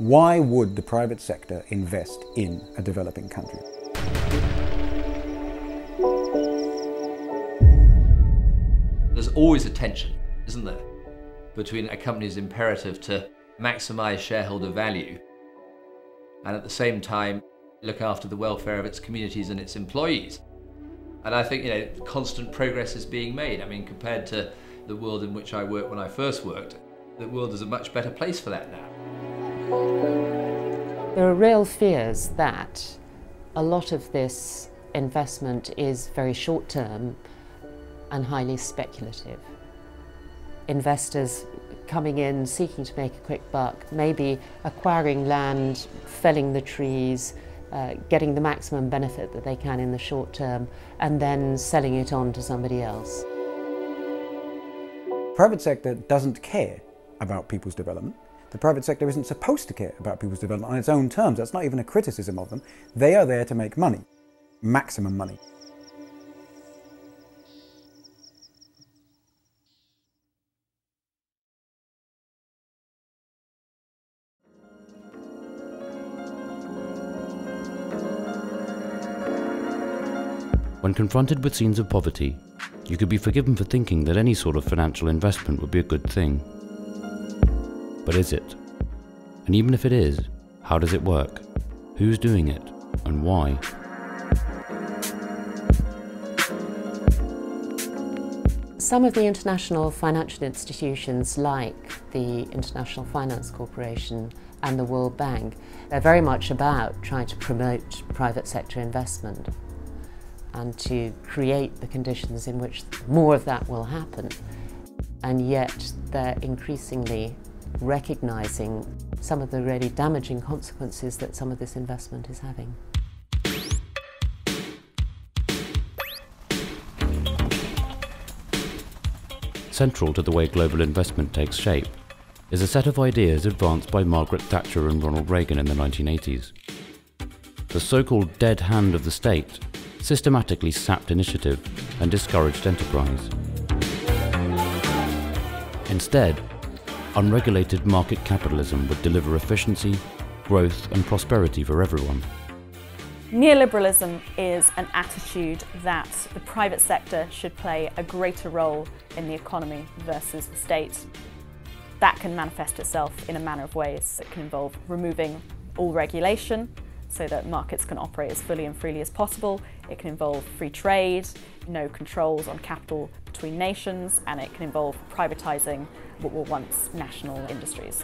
Why would the private sector invest in a developing country? There's always a tension, isn't there, between a company's imperative to maximise shareholder value and at the same time look after the welfare of its communities and its employees. And I think, constant progress is being made. I mean, compared to the world in which I worked when I first worked, the world is a much better place for that now. There are real fears that a lot of this investment is very short-term and highly speculative. Investors coming in, seeking to make a quick buck, maybe acquiring land, felling the trees, getting the maximum benefit that they can in the short term, and then selling it on to somebody else. The private sector doesn't care about people's development. The private sector isn't supposed to care about people's development on its own terms. That's not even a criticism of them. They are there to make money, maximum money. When confronted with scenes of poverty, you could be forgiven for thinking that any sort of financial investment would be a good thing. But is it? And even if it is, how does it work? Who's doing it? And why? Some of the international financial institutions, like the International Finance Corporation and the World Bank, they're very much about trying to promote private sector investment and to create the conditions in which more of that will happen. And yet they're increasingly recognising some of the really damaging consequences that some of this investment is having. Central to the way global investment takes shape is a set of ideas advanced by Margaret Thatcher and Ronald Reagan in the 1980s. The so-called dead hand of the state systematically sapped initiative and discouraged enterprise. Instead, unregulated market capitalism would deliver efficiency, growth and prosperity for everyone. Neoliberalism is an attitude that the private sector should play a greater role in the economy versus the state. That can manifest itself in a manner of ways. It can involve removing all regulation so that markets can operate as fully and freely as possible. It can involve free trade, no controls on capital between nations, and it can involve privatising what were once national industries.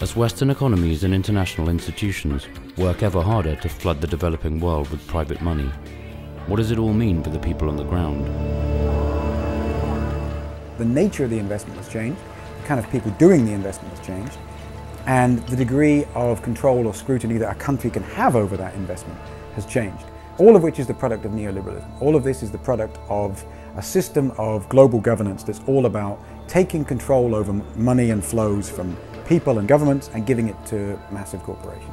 As Western economies and international institutions work ever harder to flood the developing world with private money, what does it all mean for the people on the ground? The nature of the investment has changed, the kind of people doing the investment has changed, and the degree of control or scrutiny that a country can have over that investment has changed. All of which is the product of neoliberalism. All of this is the product of a system of global governance that's all about taking control over money and flows from people and governments and giving it to massive corporations.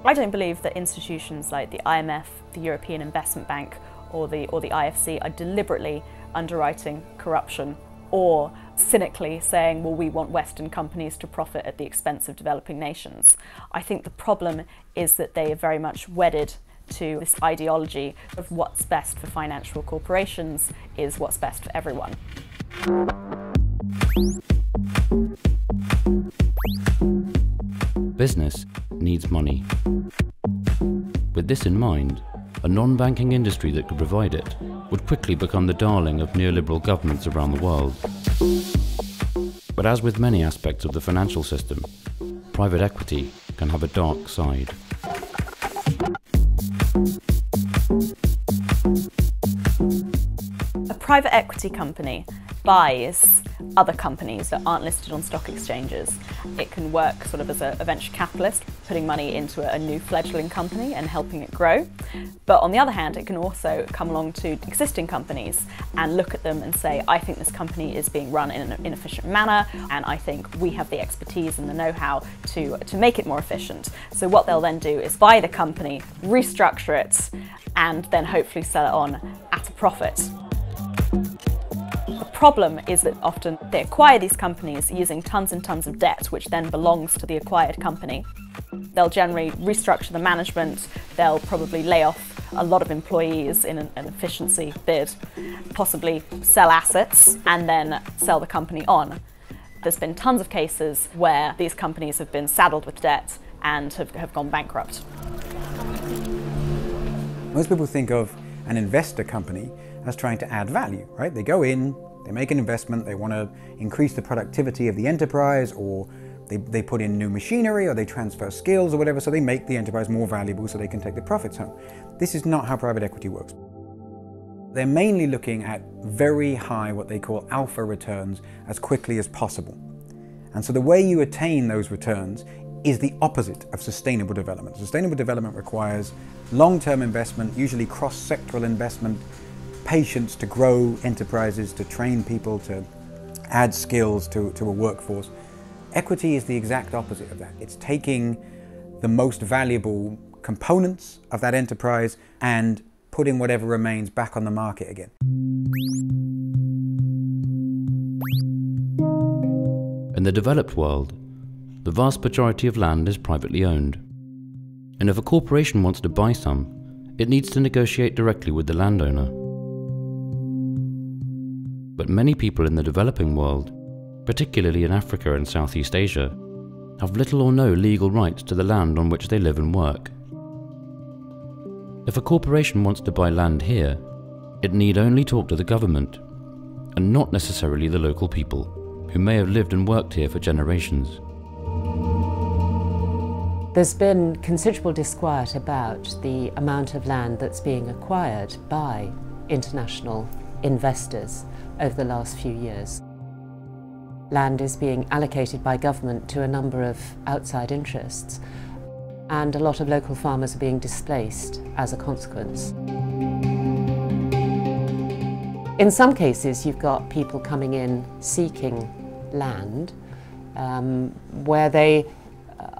I don't believe that institutions like the IMF, the European Investment Bank, or the IFC are deliberately underwriting corruption or cynically saying, well, we want Western companies to profit at the expense of developing nations. I think the problem is that they are very much wedded to this ideology of what's best for financial corporations is what's best for everyone. Business needs money. With this in mind, a non-banking industry that could provide it would quickly become the darling of neoliberal governments around the world. But as with many aspects of the financial system, private equity can have a dark side. A private equity company buys other companies that aren't listed on stock exchanges. It can work sort of as a venture capitalist, putting money into a new fledgling company and helping it grow. But on the other hand, it can also come along to existing companies and look at them and say, I think this company is being run in an inefficient manner, and I think we have the expertise and the know-how to make it more efficient. So what they'll then do is buy the company, restructure it, and then hopefully sell it on at a profit. The problem is that often they acquire these companies using tons and tons of debt, which then belongs to the acquired company. They'll generally restructure the management, they'll probably lay off a lot of employees in an efficiency bid, possibly sell assets and then sell the company on. There's been tons of cases where these companies have been saddled with debt and have gone bankrupt. Most people think of an investor company as trying to add value, right? They go in, they make an investment, they want to increase the productivity of the enterprise, or they put in new machinery, or they transfer skills or whatever, so they make the enterprise more valuable so they can take the profits home. This is not how private equity works. They're mainly looking at very high, what they call alpha returns, as quickly as possible. And so the way you attain those returns is the opposite of sustainable development. Sustainable development requires long-term investment, usually cross-sectoral investment, patience to grow enterprises, to train people, to add skills to a workforce. Equity is the exact opposite of that. It's taking the most valuable components of that enterprise and putting whatever remains back on the market again. In the developed world, the vast majority of land is privately owned. And if a corporation wants to buy some, it needs to negotiate directly with the landowner. But many people in the developing world, particularly in Africa and Southeast Asia, have little or no legal rights to the land on which they live and work. If a corporation wants to buy land here, it need only talk to the government, and not necessarily the local people, who may have lived and worked here for generations. There's been considerable disquiet about the amount of land that's being acquired by international investors over the last few years. Land is being allocated by government to a number of outside interests, and a lot of local farmers are being displaced as a consequence. In some cases, you've got people coming in seeking land where they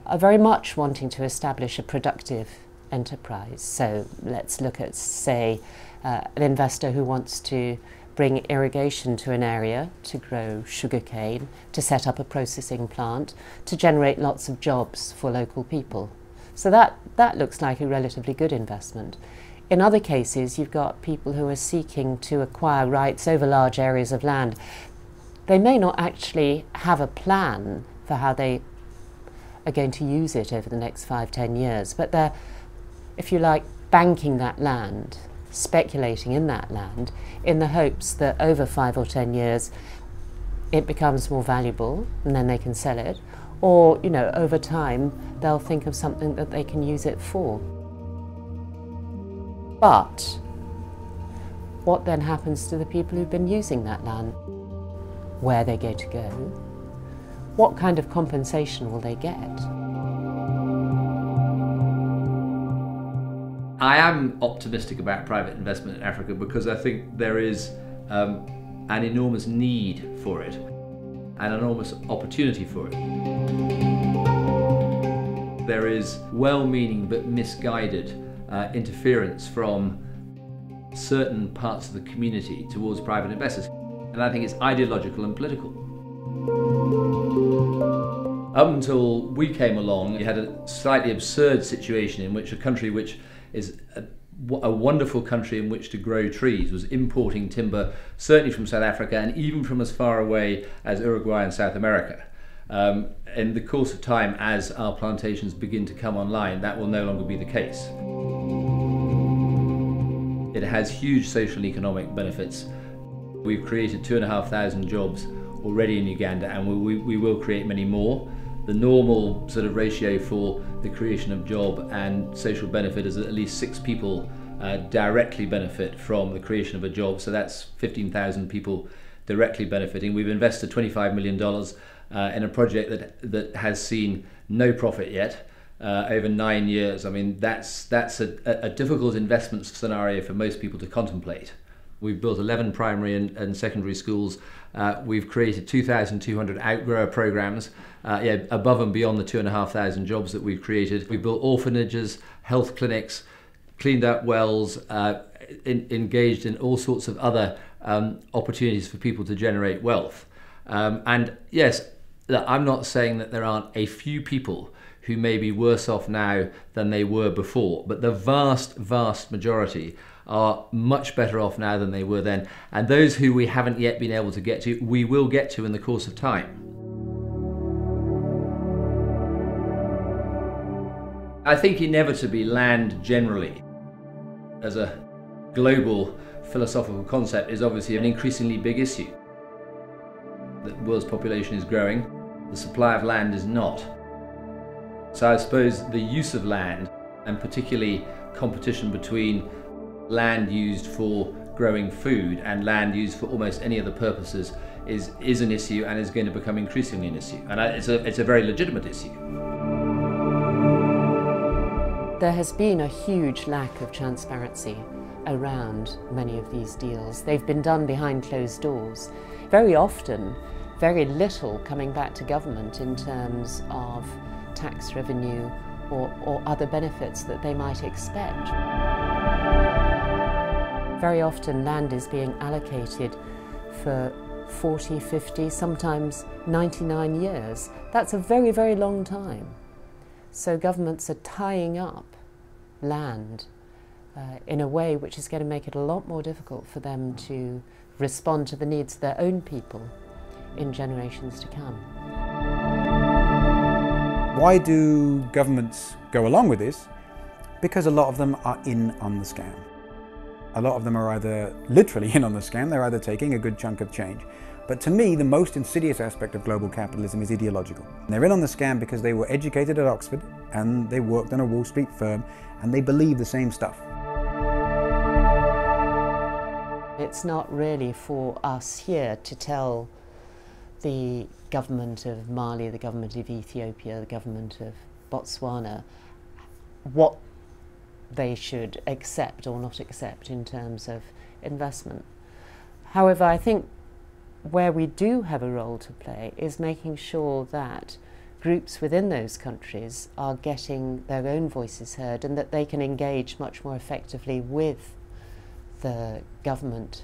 are very much wanting to establish a productive enterprise. So let's look at, say, an investor who wants to bring irrigation to an area to grow sugarcane, to set up a processing plant, to generate lots of jobs for local people. So that looks like a relatively good investment. In other cases, you've got people who are seeking to acquire rights over large areas of land. They may not actually have a plan for how they are going to use it over the next 5-10 years, but they're, if you like, banking that land, speculating in that land, in the hopes that over 5 or 10 years it becomes more valuable and then they can sell it, or, you know, over time they'll think of something that they can use it for. But what then happens to the people who've been using that land? Where they go to go? What kind of compensation will they get? I am optimistic about private investment in Africa because I think there is an enormous need for it, an enormous opportunity for it. There is well-meaning but misguided interference from certain parts of the community towards private investors, and I think it's ideological and political. Up until we came along, you had a slightly absurd situation in which a country which is a wonderful country in which to grow trees was importing timber, certainly from South Africa and even from as far away as Uruguay and South America. In the course of time, as our plantations begin to come online, that will no longer be the case. It has huge social and economic benefits. We've created 2,500 jobs already in Uganda, and we will create many more. The normal sort of ratio for the creation of job and social benefit is that at least 6 people directly benefit from the creation of a job, so that's 15,000 people directly benefiting. We've invested $25 million in a project that has seen no profit yet over 9 years. I mean, that's a difficult investment scenario for most people to contemplate. We've built 11 primary and secondary schools. We've created 2,200 outgrower programs, above and beyond the 2,500 jobs that we've created. We've built orphanages, health clinics, cleaned out wells, engaged in all sorts of other opportunities for people to generate wealth. And yes, look, I'm not saying that there aren't a few people who may be worse off now than they were before, but the vast, vast majority are much better off now than they were then. And those who we haven't yet been able to get to, we will get to in the course of time. I think inevitably land generally, as a global philosophical concept, is obviously an increasingly big issue. The world's population is growing, the supply of land is not. So I suppose the use of land, and particularly competition between land used for growing food and land used for almost any other purposes, is an issue and is going to become increasingly an issue. And it's a very legitimate issue. There has been a huge lack of transparency around many of these deals. They've been done behind closed doors. Very often, very little coming back to government in terms of tax revenue or other benefits that they might expect. Very often land is being allocated for 40, 50, sometimes 99 years. That's a very, very long time. So governments are tying up land in a way which is going to make it a lot more difficult for them to respond to the needs of their own people in generations to come. Why do governments go along with this? Because a lot of them are in on the scam. A lot of them are either literally in on the scam, they're either taking a good chunk of change. But to me, the most insidious aspect of global capitalism is ideological. They're in on the scam because they were educated at Oxford and they worked in a Wall Street firm and they believe the same stuff. It's not really for us here to tell the government of Mali, the government of Ethiopia, the government of Botswana what they should accept or not accept in terms of investment. However, I think where we do have a role to play is making sure that groups within those countries are getting their own voices heard and that they can engage much more effectively with the government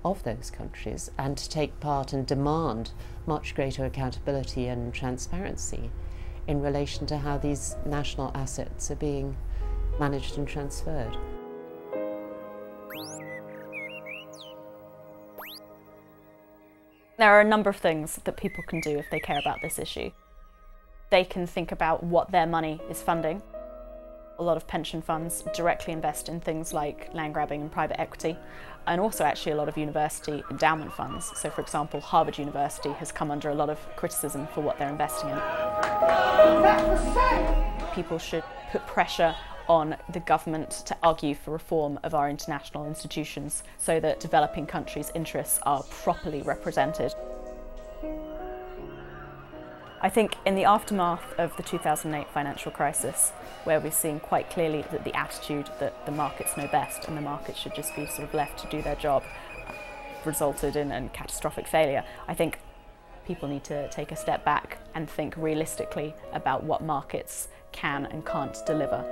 of those countries and to take part and demand much greater accountability and transparency in relation to how these national assets are being managed and transferred. There are a number of things that people can do if they care about this issue. They can think about what their money is funding. A lot of pension funds directly invest in things like land grabbing and private equity, and also actually a lot of university endowment funds. So for example, Harvard University has come under a lot of criticism for what they're investing in. People should put pressure on the government to argue for reform of our international institutions so that developing countries' interests are properly represented. I think in the aftermath of the 2008 financial crisis, where we've seen quite clearly that the attitude that the markets know best and the markets should just be sort of left to do their job resulted in a catastrophic failure, I think people need to take a step back and think realistically about what markets can and can't deliver.